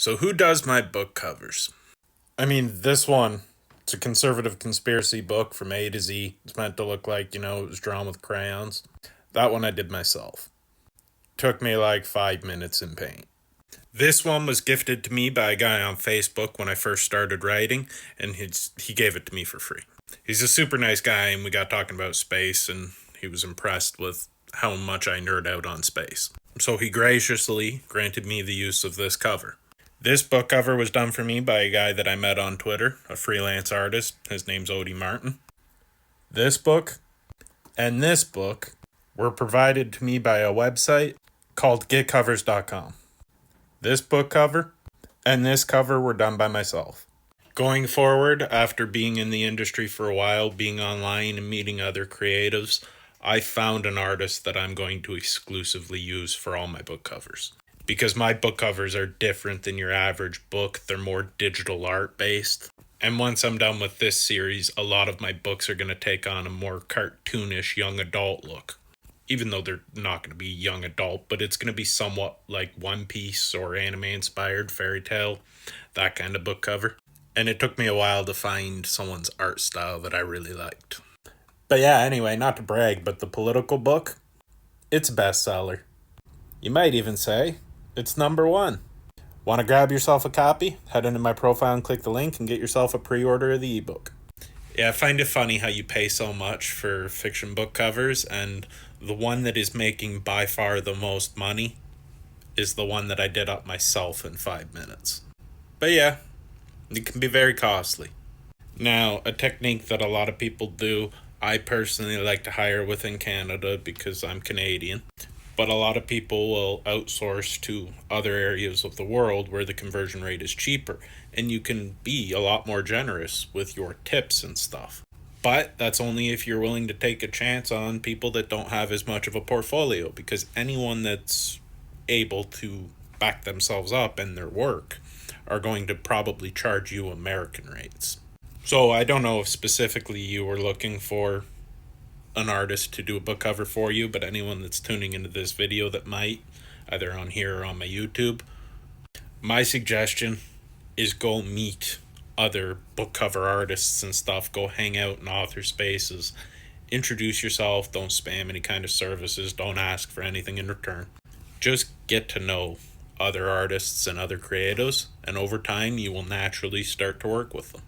So who does my book covers? I mean, this one, it's a conservative conspiracy book from A to Z. It's meant to look like, it was drawn with crayons. That one I did myself. Took me like 5 minutes in paint. This one was gifted to me by a guy on Facebook when I first started writing, and he gave it to me for free. He's a super nice guy, and we got talking about space, and he was impressed with how much I nerd out on space. So he graciously granted me the use of this cover. This book cover was done for me by a guy that I met on Twitter, a freelance artist. His name's Odie Martin. This book and this book were provided to me by a website called getcovers.com. This book cover and this cover were done by myself. Going forward, after being in the industry for a while, being online and meeting other creatives, I found an artist that I'm going to exclusively use for all my book covers. Because my book covers are different than your average book. They're more digital art based. And once I'm done with this series, a lot of my books are going to take on a more cartoonish young adult look. Even though they're not going to be young adult, but it's going to be somewhat like One Piece or anime inspired fairy tale, that kind of book cover. And it took me a while to find someone's art style that I really liked. But yeah, anyway, not to brag, but the political book, it's a bestseller. You might even say it's number one. Want to grab yourself a copy? Head into my profile and click the link and get yourself a pre-order of the ebook. Yeah, I find it funny how you pay so much for fiction book covers, and the one that is making by far the most money is the one that I did up myself in 5 minutes. But yeah, it can be very costly. Now, a technique that a lot of people do, I personally like to hire within Canada because I'm Canadian. But a lot of people will outsource to other areas of the world where the conversion rate is cheaper, and you can be a lot more generous with your tips and stuff. But that's only if you're willing to take a chance on people that don't have as much of a portfolio, because anyone that's able to back themselves up in their work are going to probably charge you American rates. So I don't know if specifically you were looking for an artist to do a book cover for you, but anyone that's tuning into this video that might, either on here or on my YouTube, my suggestion is go meet other book cover artists and stuff. Go hang out in author spaces. Introduce yourself. Don't spam any kind of services. Don't ask for anything in return. Just get to know other artists and other creatives, and over time you will naturally start to work with them.